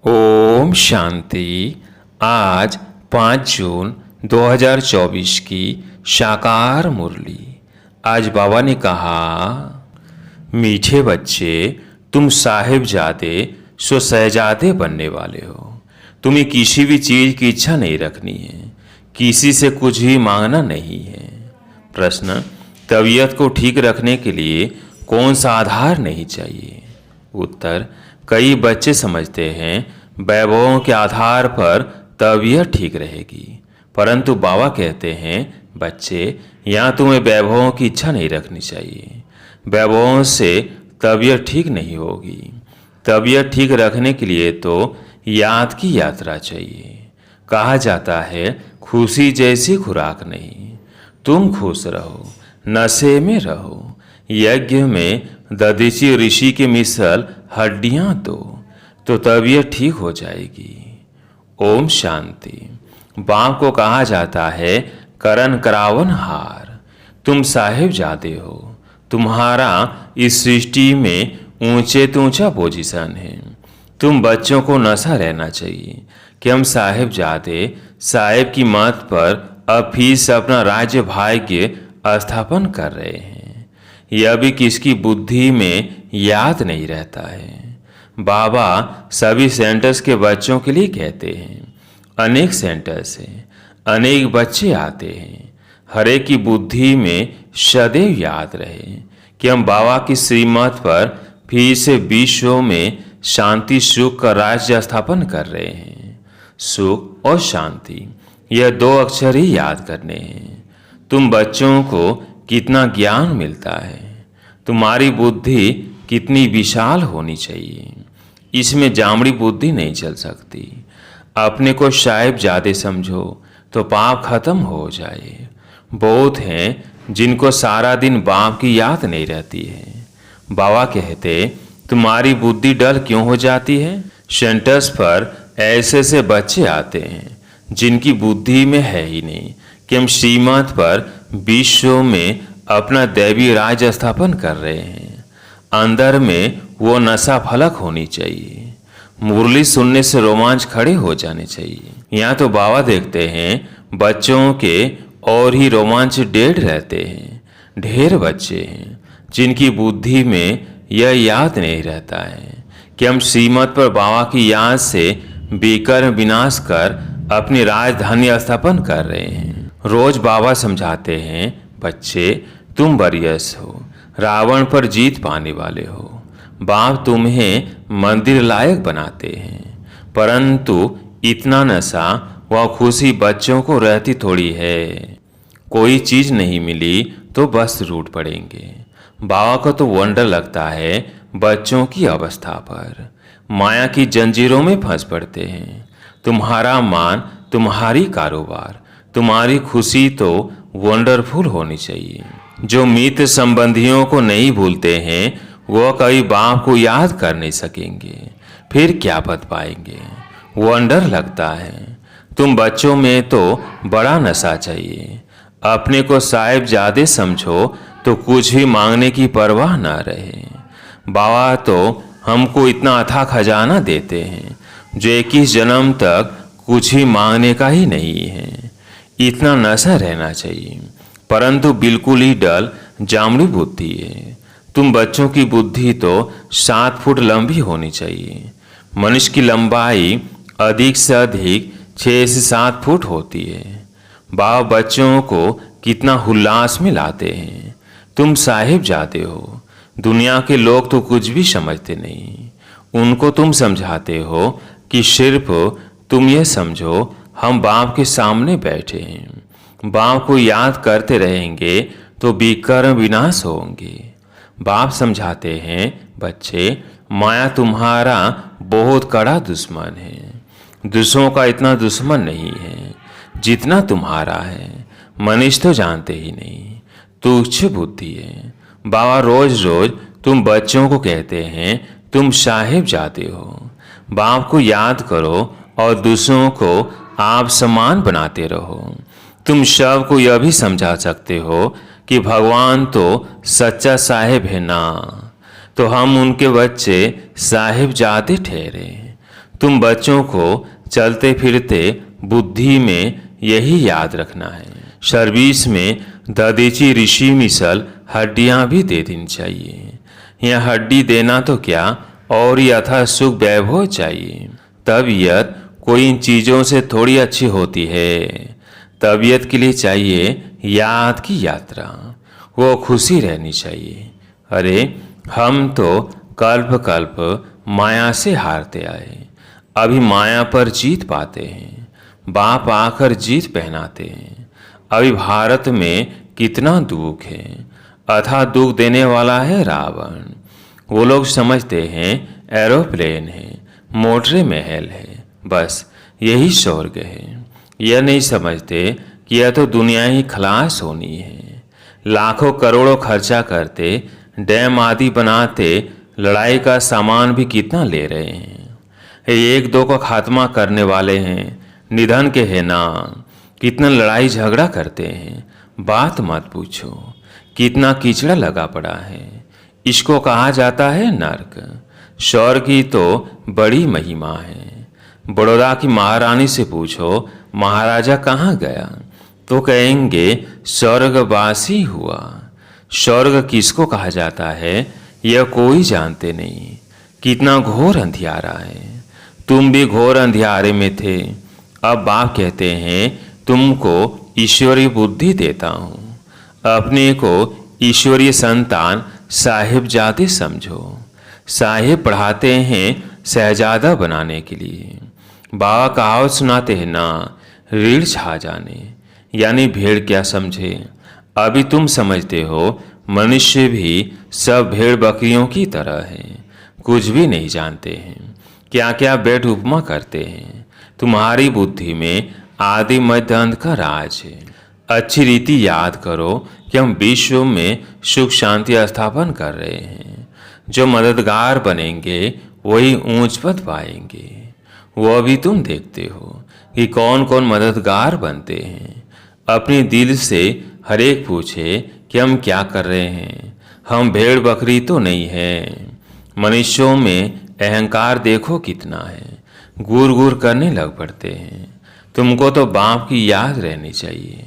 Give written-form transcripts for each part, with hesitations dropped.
ओम शांति। आज 5 जून 2024 की साकार मुरली। आज बाबा ने कहा, मीठे बच्चे, तुम साहिबजादे सो शहजादे बनने वाले हो। तुम्हें किसी भी चीज़ की इच्छा नहीं रखनी है, किसी से कुछ भी मांगना नहीं है। प्रश्न, तबीयत को ठीक रखने के लिए कौन सा आधार नहीं चाहिए? उत्तर, कई बच्चे समझते हैं वैभवों के आधार पर तबीयत ठीक रहेगी, परंतु बाबा कहते हैं बच्चे, यहाँ तुम्हें वैभवों की इच्छा नहीं रखनी चाहिए। वैभवों से तबीयत ठीक नहीं होगी। तबीयत ठीक रखने के लिए तो याद की यात्रा चाहिए। कहा जाता है खुशी जैसी खुराक नहीं। तुम खुश रहो, नशे में रहो, यज्ञ में दधीची ऋषि के मिसल हड्डियां दो तो तबीयत ठीक हो जाएगी। ओम शांति। बाप को कहा जाता है करण करावन हार। तुम साहिबजादे हो, तुम्हारा इस सृष्टि में ऊंचे तो ऊंचा पोजीशन है। तुम बच्चों को नशा रहना चाहिए कि हम साहिबजादे साहिब की मत पर अब फिर से अपना राज्य भाग्य स्थापन कर रहे हैं। यह भी किसकी बुद्धि में याद नहीं रहता है। बाबा सभी सेंटर्स के बच्चों के लिए कहते हैं, अनेक सेंटर्स हैं, अनेक बच्चे आते हैं। हर एक की बुद्धि में सदैव याद रहे कि हम बाबा की श्रीमत पर फिर से विश्व में शांति सुख का राज्य स्थापन कर रहे हैं। सुख और शांति, यह 2 अक्षर ही याद करने हैं। तुम बच्चों को कितना ज्ञान मिलता है, तुम्हारी बुद्धि कितनी विशाल होनी चाहिए। इसमें जामड़ी बुद्धि नहीं चल सकती। अपने को साहिबजादे समझो तो पाप खत्म हो जाए। बहुत हैं जिनको सारा दिन बाप की याद नहीं रहती है। बाबा कहते, तुम्हारी बुद्धि डल क्यों हो जाती है? सेंटर्स पर ऐसे से बच्चे आते हैं जिनकी बुद्धि में है ही नहीं कि हम श्रीमत पर विश्व में अपना दैवी राज स्थापन कर रहे हैं। अंदर में वो नशा फलक होनी चाहिए। मुरली सुनने से रोमांच खड़े हो जाने चाहिए। यहाँ तो बाबा देखते हैं बच्चों के और ही रोमांच डेढ़ रहते हैं। ढेर बच्चे हैं जिनकी बुद्धि में यह याद नहीं रहता है कि हम श्रीमत पर बाबा की याद से विकर्म विनाश कर अपनी राजधानी स्थापन कर रहे हैं। रोज बाबा समझाते हैं, बच्चे तुम बरियस हो, रावण पर जीत पाने वाले हो। बाप तुम्हें मंदिर लायक बनाते हैं, परंतु इतना नशा व खुशी बच्चों को रहती थोड़ी है। कोई चीज नहीं मिली तो बस रूठ पड़ेंगे। बाबा को तो वंडर लगता है बच्चों की अवस्था पर। माया की जंजीरों में फंस पड़ते हैं। तुम्हारा मान, तुम्हारी कारोबार, तुम्हारी खुशी तो वंडरफुल होनी चाहिए। जो मित्र संबंधियों को नहीं भूलते हैं वह कभी बाप को याद कर नहीं सकेंगे, फिर क्या पद पाएंगे। वंडर लगता है। तुम बच्चों में तो बड़ा नशा चाहिए। अपने को साहिबजादे समझो तो कुछ भी मांगने की परवाह ना रहे। बाबा तो हमको इतना अथाह खजाना देते हैं जो 21 जन्म तक कुछ भी मांगने का ही नहीं है। इतना नशा रहना चाहिए, परंतु बिल्कुल ही डल जामड़ी बुद्धि है। तुम बच्चों की बुद्धि तो 7 फुट लंबी होनी चाहिए। मनुष्य की लंबाई अधिक से अधिक 6 से 7 फुट होती है। बाबा बच्चों को कितना हुल्लास में लाते हैं। तुम साहिबजादे हो। दुनिया के लोग तो कुछ भी समझते नहीं। उनको तुम समझाते हो कि सिर्फ तुम ये समझो हम बाप के सामने बैठे हैं। बाप को याद करते रहेंगे तो विकर्म विनाश होंगे। बाप समझाते हैं, बच्चे माया तुम्हारा बहुत कड़ा दुश्मन है। दूसरों का इतना दुश्मन नहीं है जितना तुम्हारा है। मनुष्य तो जानते ही नहीं, तुच्छ बुद्धि है। बाबा रोज रोज तुम बच्चों को कहते हैं तुम साहिबजादे हो। बाप को याद करो और दूसरों को आप समान बनाते रहो। तुम सब को यह भी समझा सकते हो कि भगवान तो सच्चा साहिब है ना, तो हम उनके बच्चे साहिबजादे ठहरे। तुम बच्चों को चलते फिरते बुद्धि में यही याद रखना है। सर्विस में दधीची ऋषि मिसल हड्डियां भी दे देनी चाहिए। यह हड्डी देना तो क्या, और यथा सुख वैभव चाहिए। तबीयत कोई इन चीज़ों से थोड़ी अच्छी होती है। तबीयत के लिए चाहिए याद की यात्रा, वो खुशी रहनी चाहिए। अरे हम तो कल्प कल्प माया से हारते आए, अभी माया पर जीत पाते हैं। बाप आकर जीत पहनाते हैं। अभी भारत में कितना दुख है, अथाह दुख देने वाला है रावण। वो लोग समझते हैं एरोप्लेन है, मोटरे महल है, बस यही स्वर्ग है। यह नहीं समझते कि यह तो दुनिया ही खलास होनी है। लाखों करोड़ों खर्चा करते, डैम आदि बनाते, लड़ाई का सामान भी कितना ले रहे हैं। एक दो का खात्मा करने वाले हैं, निधन के है ना। कितना लड़ाई झगड़ा करते हैं, बात मत पूछो। कितना कीचड़ा लगा पड़ा है, इसको कहा जाता है नर्क। स्वर्ग की तो बड़ी महिमा है। बड़ौदा की महारानी से पूछो महाराजा कहाँ गया, तो कहेंगे स्वर्गवासी हुआ। स्वर्ग किसको कहा जाता है यह कोई जानते नहीं। कितना घोर अंधियारा है। तुम भी घोर अंधियारे में थे। अब बाप कहते हैं तुमको ईश्वरीय बुद्धि देता हूँ। अपने को ईश्वरीय संतान साहिबजादे समझो। साहिब पढ़ाते हैं शहजादा बनाने के लिए। बाबा कहावत सुनाते हैं ना, रीढ़ छा जाने, यानी भेड़ क्या समझे। अभी तुम समझते हो मनुष्य भी सब भेड़ बकरियों की तरह है, कुछ भी नहीं जानते हैं, क्या क्या बैठ उपमा करते हैं। तुम्हारी बुद्धि में आदि मध्य अंत का राज है। अच्छी रीति याद करो कि हम विश्व में सुख शांति स्थापन कर रहे हैं। जो मददगार बनेंगे वही ऊंच पद पाएंगे। वो भी तुम देखते हो कि कौन कौन मददगार बनते हैं। अपने दिल से हर एक पूछे कि हम क्या कर रहे हैं। हम भेड़ बकरी तो नहीं हैं। मनुष्यों में अहंकार देखो कितना है, गुर गुर करने लग पड़ते हैं। तुमको तो बाप की याद रहनी चाहिए।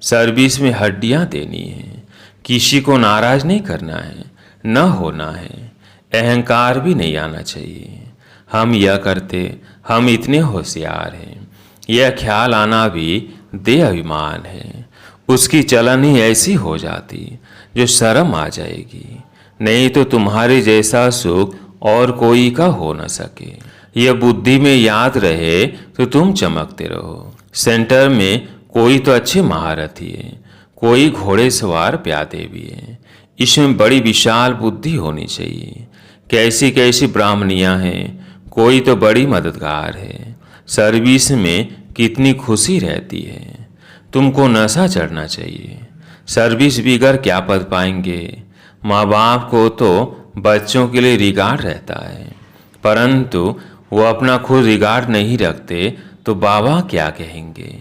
सर्विस में हड्डियां देनी है, किसी को नाराज नहीं करना है, न होना है। अहंकार भी नहीं आना चाहिए। हम यह करते, हम इतने होशियार हैं, यह ख्याल आना भी दे अभिमान है। उसकी चलन ही ऐसी हो जाती जो शर्म आ जाएगी। नहीं तो तुम्हारे जैसा सुख और कोई का हो न सके। यह बुद्धि में याद रहे तो तुम चमकते रहो। सेंटर में कोई तो अच्छे महारथी है, कोई घोड़े सवार प्यादे भी है। इसमें बड़ी विशाल बुद्धि होनी चाहिए। कैसी कैसी ब्राह्मणियां हैं, कोई तो बड़ी मददगार है। सर्विस में कितनी खुशी रहती है। तुमको नशा चढ़ना चाहिए। सर्विस बिगर क्या पद पाएंगे। माँ बाप को तो बच्चों के लिए रिगार्ड रहता है, परंतु वो अपना खुद रिगार्ड नहीं रखते तो बाबा क्या कहेंगे।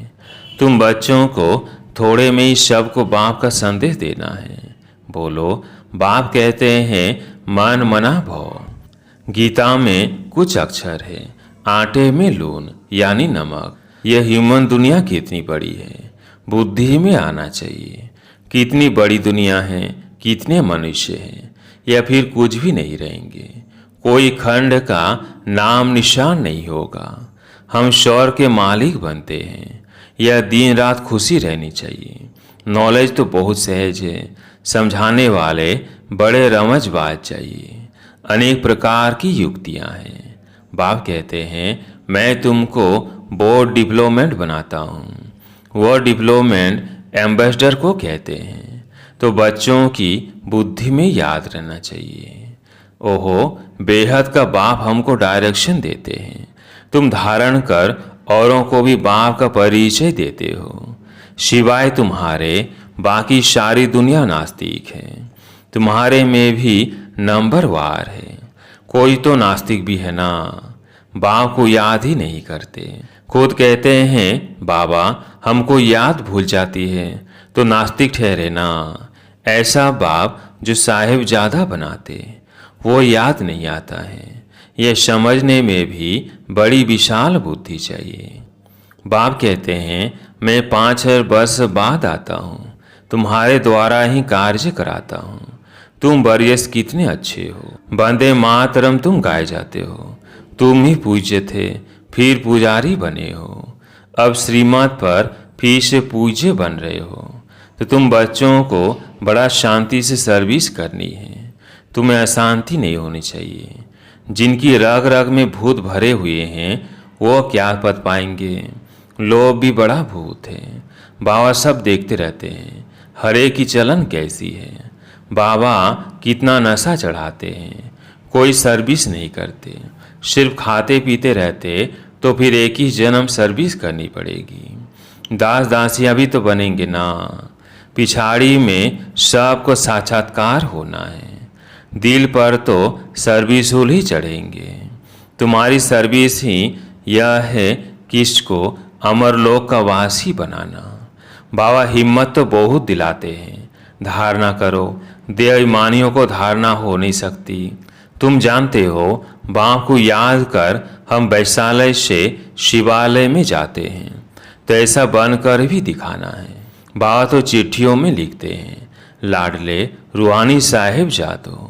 तुम बच्चों को थोड़े में ही सबको बाप का संदेश देना है। बोलो बाप कहते हैं मन मना भव। गीता में कुछ अक्षर है, आटे में लून यानी नमक। यह ह्यूमन दुनिया कितनी बड़ी है, बुद्धि में आना चाहिए। कितनी बड़ी दुनिया है, कितने मनुष्य हैं, या फिर कुछ भी नहीं रहेंगे। कोई खंड का नाम निशान नहीं होगा। हम स्वर्ग के मालिक बनते हैं। यह दिन रात खुशी रहनी चाहिए। नॉलेज तो बहुत सहज है, समझाने वाले बड़े रमजबाज चाहिए। अनेक प्रकार की युक्तियां हैं। बाप कहते हैं मैं तुमको बोर्ड डिप्लोमेंट बनाता हूँ। वह डिप्लोमेंट एम्बेसडर को कहते हैं। तो बच्चों की बुद्धि में याद रहना चाहिए। ओहो बेहद का बाप हमको डायरेक्शन देते हैं। तुम धारण कर औरों को भी बाप का परिचय देते हो। सिवाय तुम्हारे बाकी सारी दुनिया नास्तिक है। तुम्हारे में भी नंबरवार है। कोई तो नास्तिक भी है ना, बाप को याद ही नहीं करते। खुद कहते हैं बाबा हमको याद भूल जाती है, तो नास्तिक ठहरे ना। ऐसा बाप जो साहिब ज्यादा बनाते, वो याद नहीं आता है। यह समझने में भी बड़ी विशाल बुद्धि चाहिए। बाप कहते हैं, मैं 5 वर्ष बाद आता हूँ, तुम्हारे द्वारा ही कार्य कराता हूँ। तुम वरियस कितने अच्छे हो, वंदे मातरम तुम गाए जाते हो। तुम ही पूज्य थे, फिर पुजारी बने हो, अब श्रीमत पर फिर से पूज्य बन रहे हो। तो तुम बच्चों को बड़ा शांति से सर्विस करनी है, तुम्हें अशांति नहीं होनी चाहिए। जिनकी रग रग में भूत भरे हुए हैं वो क्या पद पाएंगे। लोभ भी बड़ा भूत है। बाबा सब देखते रहते हैं, हरे की चलन कैसी है। बाबा कितना नशा चढ़ाते हैं, कोई सर्विस नहीं करते, सिर्फ खाते पीते रहते तो फिर एक ही जन्म सर्विस करनी पड़ेगी। दास दासियां भी तो बनेंगे ना। पिछाड़ी में सबको साक्षात्कार होना है। दिल पर तो सर्विसूल ही चढ़ेंगे। तुम्हारी सर्विस ही यह है कि इसको अमरलोक का वासी बनाना। बाबा हिम्मत तो बहुत दिलाते हैं, धारणा करो। देवमानियों को धारणा हो नहीं सकती। तुम जानते हो, बाप को याद कर हम वैशालय से शिवालय में जाते हैं, तो ऐसा बनकर भी दिखाना है। बाबा तो चिट्ठियों में लिखते हैं, लाडले रूहानी साहेब जादो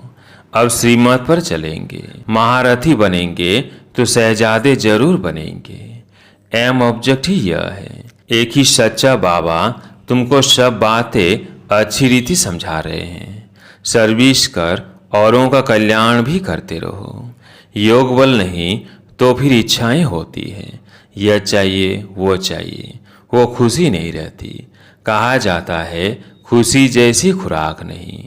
अब श्रीमत पर चलेंगे, महारथी बनेंगे तो शहजादे जरूर बनेंगे। एम ऑब्जेक्ट ही यह है। एक ही सच्चा बाबा तुमको सब बातें अच्छी रीति समझा रहे हैं। सर्विस कर, औरों का कल्याण भी करते रहो। योग बल नहीं तो फिर इच्छाएं होती हैं, यह चाहिए वो चाहिए, वो खुशी नहीं रहती। कहा जाता है खुशी जैसी खुराक नहीं।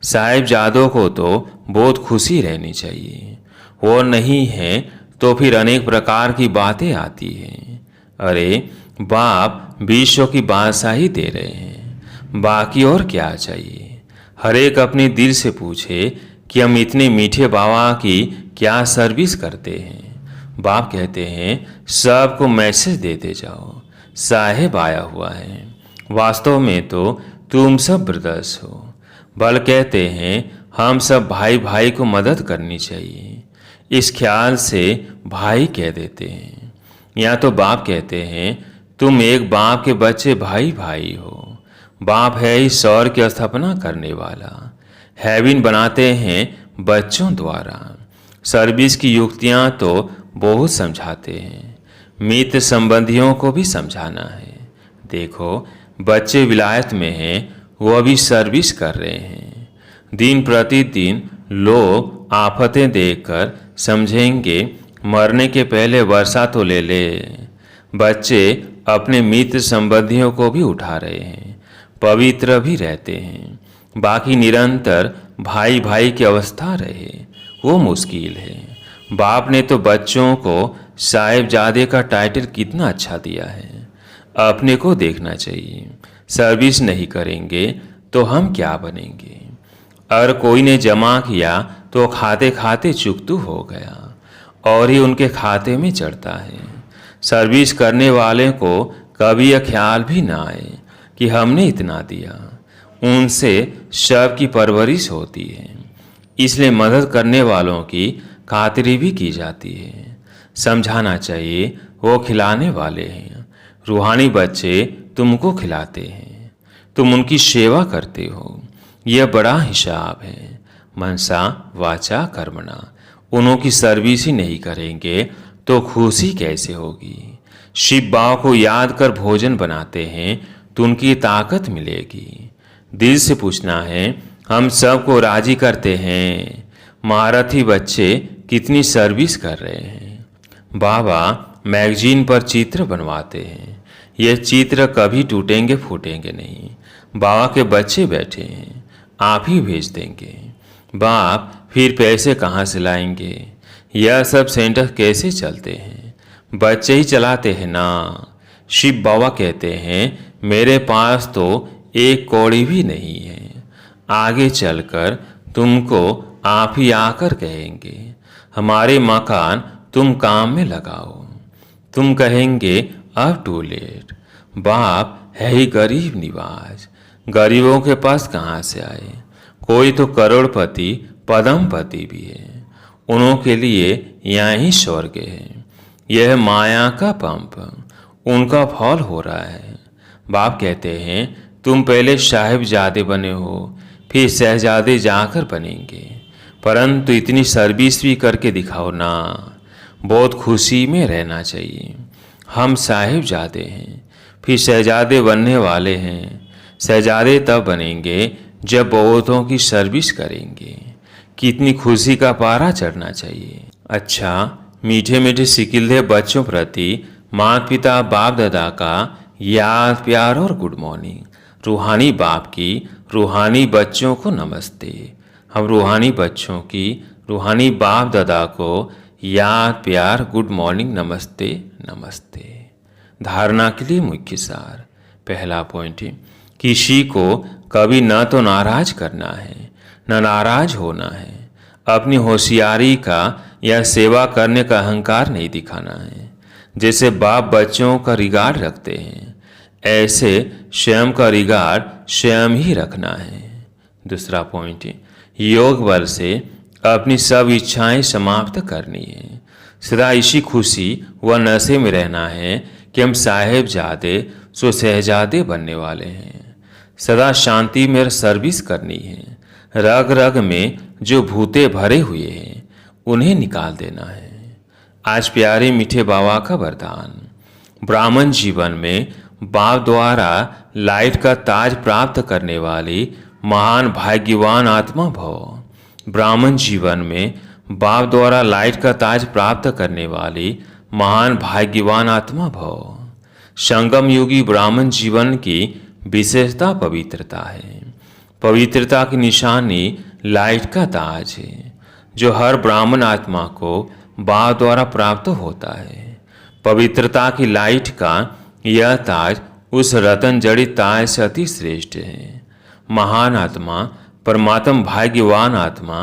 साहिबजादों को तो बहुत खुशी रहनी चाहिए, वो नहीं है तो फिर अनेक प्रकार की बातें आती हैं। अरे बाप विश्व की बादशाही दे रहे हैं, बाकी और क्या चाहिए। हर एक अपने दिल से पूछे कि हम इतने मीठे बाबा की क्या सर्विस करते हैं। बाप कहते हैं सबको मैसेज देते जाओ, साहेब आया हुआ है। वास्तव में तो तुम सब ब्रदर्स हो। बल कहते हैं हम सब भाई भाई को मदद करनी चाहिए, इस ख्याल से भाई कह देते हैं। या तो बाप कहते हैं तुम एक बाप के बच्चे भाई भाई हो। बाप है ही सौर की स्थापना करने वाला। हेवन बनाते हैं बच्चों द्वारा। सर्विस की युक्तियां तो बहुत समझाते हैं, मित्र संबंधियों को भी समझाना है। देखो बच्चे विलायत में हैं, वो अभी सर्विस कर रहे हैं। दिन प्रतिदिन लोग आफतें देखकर समझेंगे मरने के पहले वर्षा तो ले ले। बच्चे अपने मित्र संबंधियों को भी उठा रहे हैं, पवित्र भी रहते हैं। बाकी निरंतर भाई भाई की अवस्था रहे वो मुश्किल है। बाप ने तो बच्चों को साहिबजादे का टाइटल कितना अच्छा दिया है। अपने को देखना चाहिए। सर्विस नहीं करेंगे तो हम क्या बनेंगे। अगर कोई ने जमा किया तो खाते खाते चुकतू हो गया और ही उनके खाते में चढ़ता है। सर्विस करने वाले को कभी यह ख्याल भी ना आए कि हमने इतना दिया। उनसे सब की परवरिश होती है, इसलिए मदद करने वालों की खातिरी भी की जाती है। समझाना चाहिए वो खिलाने वाले हैं। रूहानी बच्चे तुमको खिलाते हैं, तुम उनकी सेवा करते हो। यह बड़ा हिसाब है। मनसा वाचा कर्मणा। उन्हों की सर्विस ही नहीं करेंगे तो खुशी कैसे होगी। शिव बाबा को याद कर भोजन बनाते हैं तो उनकी ताकत मिलेगी। दिल से पूछना है, हम सबको राजी करते हैं। महारथी बच्चे कितनी सर्विस कर रहे हैं। बाबा मैगजीन पर चित्र बनवाते हैं। ये चित्र कभी टूटेंगे फूटेंगे नहीं। बाबा के बच्चे बैठे हैं, आप ही भेज देंगे। बाप फिर पैसे कहाँ से लाएंगे। यह सब सेंटर कैसे चलते हैं, बच्चे ही चलाते हैं ना। शिव बाबा कहते हैं मेरे पास तो एक कौड़ी भी नहीं है। आगे चलकर तुमको आप ही आकर कहेंगे हमारे मकान तुम काम में लगाओ। तुम कहेंगे अब टू लेट। बाप है ही गरीब निवाज, गरीबों के पास कहाँ से आए। कोई तो करोड़पति पदमपति भी है, उन्हों के लिए यहीं स्वर्ग है। यह माया का पंप उनका फॉल हो रहा है। बाप कहते हैं तुम पहले साहिबजादे बने हो, फिर शहजादे जाकर बनेंगे, परंतु इतनी सर्विस भी करके दिखाओ ना। बहुत खुशी में रहना चाहिए। हम साहिबजादे हैं, फिर शहजादे बनने वाले हैं। शहजादे तब बनेंगे जब बहुतों की सर्विस करेंगे। कितनी खुशी का पारा चढ़ना चाहिए। अच्छा, मीठे मीठे सिकिल्दे बच्चों प्रति माता पिता बाप दादा का याद प्यार और गुड मॉर्निंग। रूहानी बाप की रूहानी बच्चों को नमस्ते। हम रूहानी बच्चों की रूहानी बाप दादा को याद प्यार गुड मॉर्निंग नमस्ते नमस्ते। धारणा के लिए मुख्य सार। पहला पॉइंट है, किसी को कभी न तो नाराज करना है न नाराज होना है। अपनी होशियारी का या सेवा करने का अहंकार नहीं दिखाना है। जैसे बाप बच्चों का रिगार्ड रखते हैं, ऐसे स्वयं का रिगार्ड स्वयं ही रखना है। दूसरा पॉइंट है, योग बल से अपनी सब इच्छाएं समाप्त करनी है। सदा इसी खुशी व नशे में रहना है कि हम साहेबजादे सो शहजादे बनने वाले हैं। सदा शांति में सर्विस करनी है। रग रग में जो भूते भरे हुए हैं उन्हें निकाल देना है। आज प्यारे मीठे बाबा का वरदान। ब्राह्मण जीवन में बाप द्वारा लाइट का ताज प्राप्त करने वाली महान भाग्यवान आत्मा भव। ब्राह्मण जीवन में बाप द्वारा लाइट का ताज प्राप्त करने वाली महान भाग्यवान आत्मा भव। संगम युगी ब्राह्मण जीवन की विशेषता पवित्रता है। पवित्रता की निशानी लाइट का ताज है, जो हर ब्राह्मण आत्मा को बाप द्वारा प्राप्त होता है। पवित्रता की लाइट का यह ताज उस रतन जड़ित ताज से अति श्रेष्ठ है। महान आत्मा, परमात्मा, भाग्यवान आत्मा,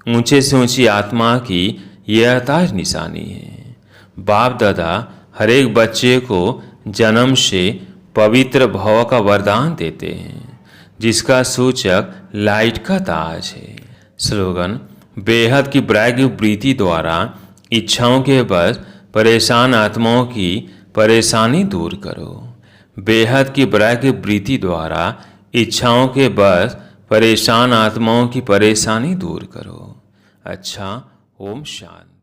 ऊंचे से ऊंची आत्मा की यह ताज निशानी है। बाप दादा हर एक बच्चे को जन्म से पवित्र भव का वरदान देते हैं, जिसका सूचक लाइट का ताज है। स्लोगन, बेहद की ब्रैग प्रीति द्वारा इच्छाओं के बस परेशान आत्माओं की परेशानी दूर करो। बेहद की ब्रैग प्रीति द्वारा इच्छाओं के बस परेशान आत्माओं की परेशानी दूर करो। अच्छा, ओम शांति।